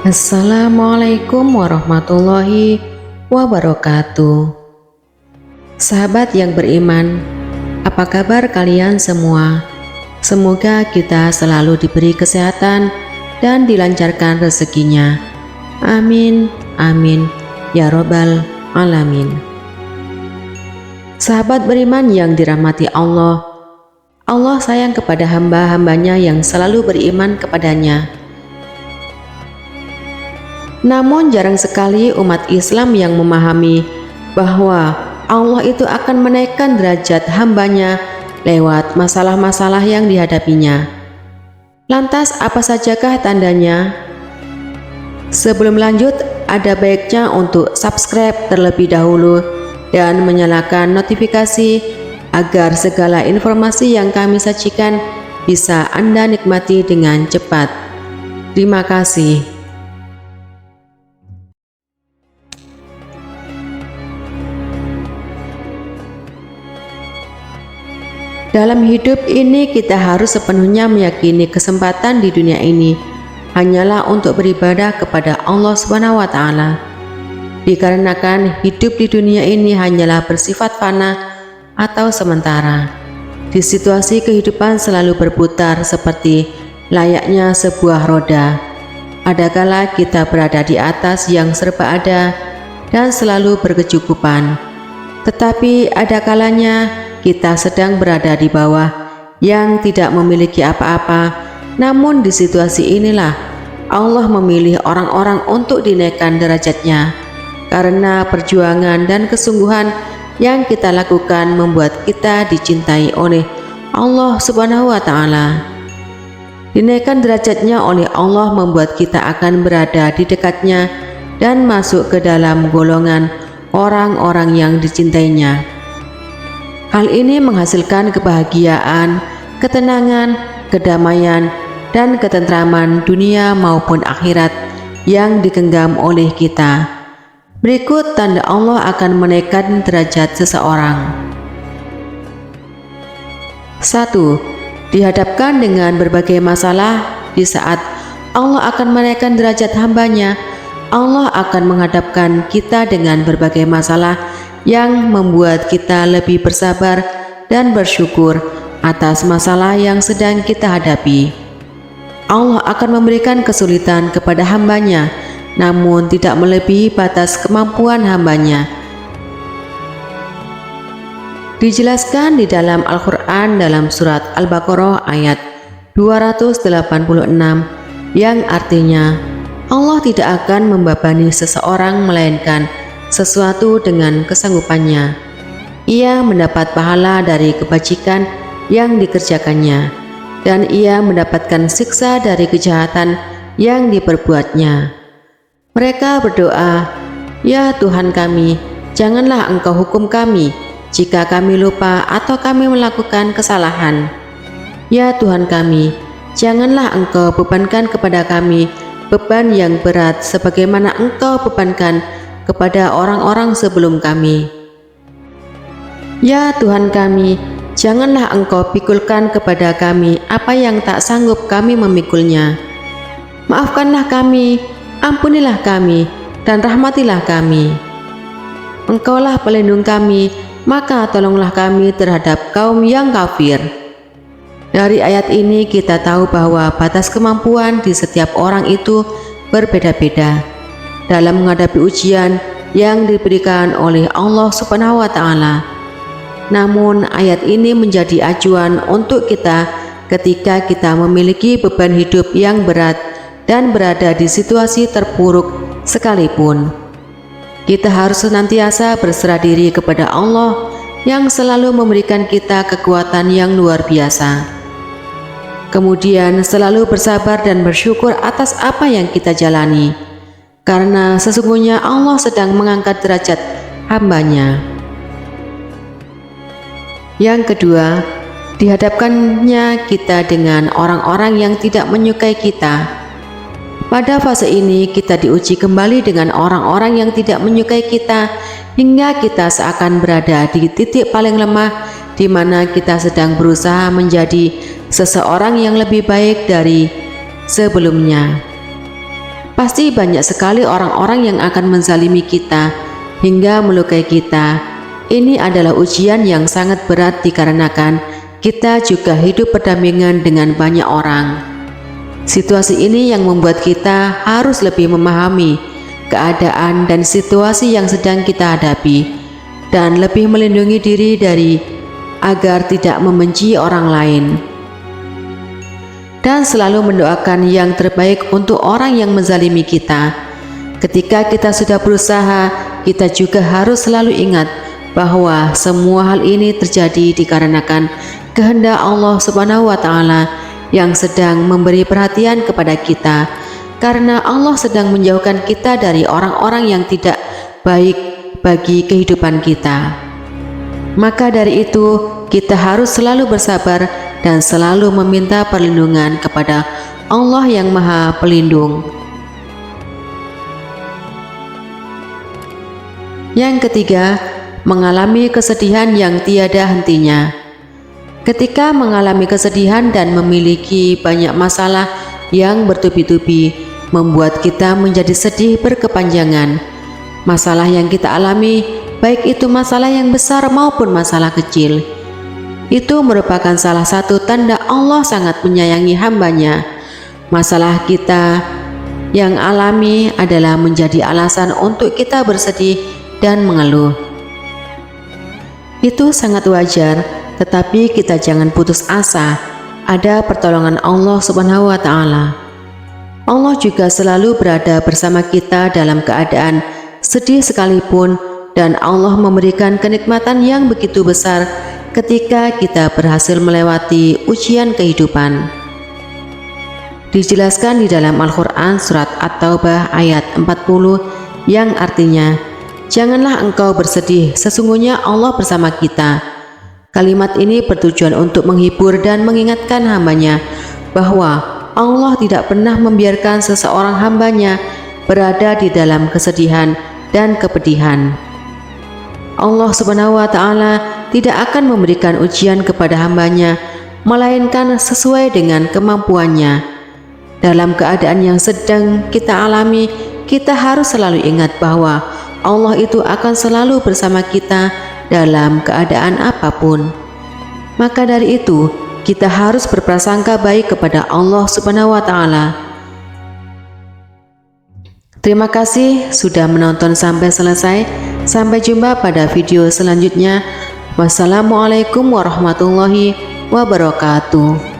Assalamualaikum warahmatullahi wabarakatuh. Sahabat yang beriman, apa kabar kalian semua? Semoga kita selalu diberi kesehatan dan dilancarkan rezekinya. Amin, amin, ya robbal alamin. Sahabat beriman yang dirahmati Allah, Allah sayang kepada hamba-hambanya yang selalu beriman kepadanya. Namun jarang sekali umat Islam yang memahami bahwa Allah itu akan menaikkan derajat hambanya lewat masalah-masalah yang dihadapinya. Lantas apa sajakah tandanya? Sebelum lanjut, ada baiknya untuk subscribe terlebih dahulu dan menyalakan notifikasi agar segala informasi yang kami sajikan bisa Anda nikmati dengan cepat. Terima kasih. Dalam hidup ini kita harus sepenuhnya meyakini kesempatan di dunia ini hanyalah untuk beribadah kepada Allah Subhanahu wa Ta'ala. Dikarenakan hidup di dunia ini hanyalah bersifat fana atau sementara. Di situasi kehidupan selalu berputar seperti layaknya sebuah roda. Adakala kita berada di atas yang serba ada dan selalu berkecukupan. Tetapi ada kalanya kita sedang berada di bawah yang tidak memiliki apa-apa. Namun di situasi inilah Allah memilih orang-orang untuk dinaikkan derajatnya, karena perjuangan dan kesungguhan yang kita lakukan membuat kita dicintai oleh Allah Subhanahu wa Ta'ala. Dinaikkan derajatnya oleh Allah membuat kita akan berada di dekatnya dan masuk ke dalam golongan orang-orang yang dicintainya. Hal ini menghasilkan kebahagiaan, ketenangan, kedamaian, dan ketentraman dunia maupun akhirat yang digenggam oleh kita. Berikut tanda Allah akan menaikkan derajat seseorang. 1. Dihadapkan dengan berbagai masalah. Di saat Allah akan menaikkan derajat hambanya, Allah akan menghadapkan kita dengan berbagai masalah yang membuat kita lebih bersabar dan bersyukur atas masalah yang sedang kita hadapi. Allah akan memberikan kesulitan kepada hambanya, namun tidak melebihi batas kemampuan hambanya. Dijelaskan di dalam Al-Quran dalam surat Al-Baqarah ayat 286 yang artinya Allah tidak akan membebani seseorang melainkan sesuatu dengan kesanggupannya. Ia mendapat pahala dari kebajikan yang dikerjakannya, dan ia mendapatkan siksa dari kejahatan yang diperbuatnya. Mereka berdoa, "Ya Tuhan kami, janganlah Engkau hukum kami jika kami lupa atau kami melakukan kesalahan. Ya Tuhan kami, janganlah Engkau bebankan kepada kami beban yang berat sebagaimana Engkau bebankan kepada orang-orang sebelum kami. Ya Tuhan kami, janganlah Engkau pikulkan kepada kami apa yang tak sanggup kami memikulnya. Maafkanlah kami, ampunilah kami, dan rahmatilah kami. Engkaulah pelindung kami, maka tolonglah kami terhadap kaum yang kafir." Dari ayat ini kita tahu bahwa batas kemampuan di setiap orang itu berbeda-beda dalam menghadapi ujian yang diberikan oleh Allah Subhanahu wa Ta'ala. Namun ayat ini menjadi acuan untuk kita ketika kita memiliki beban hidup yang berat dan berada di situasi terpuruk sekalipun. Kita harus senantiasa berserah diri kepada Allah yang selalu memberikan kita kekuatan yang luar biasa. Kemudian selalu bersabar dan bersyukur atas apa yang kita jalani, karena sesungguhnya Allah sedang mengangkat derajat hambanya. Yang kedua, dihadapkannya kita dengan orang-orang yang tidak menyukai kita. Pada fase ini kita diuji kembali dengan orang-orang yang tidak menyukai kita hingga kita seakan berada di titik paling lemah di mana kita sedang berusaha menjadi seseorang yang lebih baik dari sebelumnya. pasti banyak sekali orang-orang yang akan menzalimi kita hingga melukai kita. Ini adalah ujian yang sangat berat dikarenakan kita juga hidup berdampingan dengan banyak orang. Situasi ini yang membuat kita harus lebih memahami keadaan dan situasi yang sedang kita hadapi dan lebih melindungi diri agar tidak membenci orang lain. Dan selalu mendoakan yang terbaik untuk orang yang menzalimi kita. Ketika kita sudah berusaha, kita juga harus selalu ingat bahwa semua hal ini terjadi dikarenakan kehendak Allah Subhanahu wa Ta'ala yang sedang memberi perhatian kepada kita, karena Allah sedang menjauhkan kita dari orang-orang yang tidak baik bagi kehidupan kita. Maka dari itu, kita harus selalu bersabar dan selalu meminta perlindungan kepada Allah yang Maha Pelindung. Yang ketiga, mengalami kesedihan yang tiada hentinya. Ketika mengalami kesedihan dan memiliki banyak masalah yang bertubi-tubi, membuat kita menjadi sedih berkepanjangan. Masalah yang kita alami, baik itu masalah yang besar maupun masalah kecil, itu merupakan salah satu tanda Allah sangat menyayangi hambanya. Masalah kita yang alami adalah menjadi alasan untuk kita bersedih dan mengeluh. Itu sangat wajar, tetapi kita jangan putus asa. Ada pertolongan Allah Subhanahu wa Ta'ala. Allah juga selalu berada bersama kita dalam keadaan sedih sekalipun, dan Allah memberikan kenikmatan yang begitu besar ketika kita berhasil melewati ujian kehidupan. Dijelaskan di dalam Al-Quran surat At-Taubah ayat 40 yang artinya, "Janganlah engkau bersedih, sesungguhnya Allah bersama kita." Kalimat ini bertujuan untuk menghibur dan mengingatkan hambanya bahwa Allah tidak pernah membiarkan seseorang hambanya berada di dalam kesedihan dan kepedihan. Allah Subhanahu wa Ta'ala tidak akan memberikan ujian kepada hambanya, melainkan sesuai dengan kemampuannya. Dalam keadaan yang sedang kita alami, kita harus selalu ingat bahwa Allah itu akan selalu bersama kita dalam keadaan apapun. Maka dari itu, kita harus berprasangka baik kepada Allah Subhanahu wa Ta'ala. Terima kasih sudah menonton sampai selesai. Sampai jumpa pada video selanjutnya. Wassalamualaikum warahmatullahi wabarakatuh.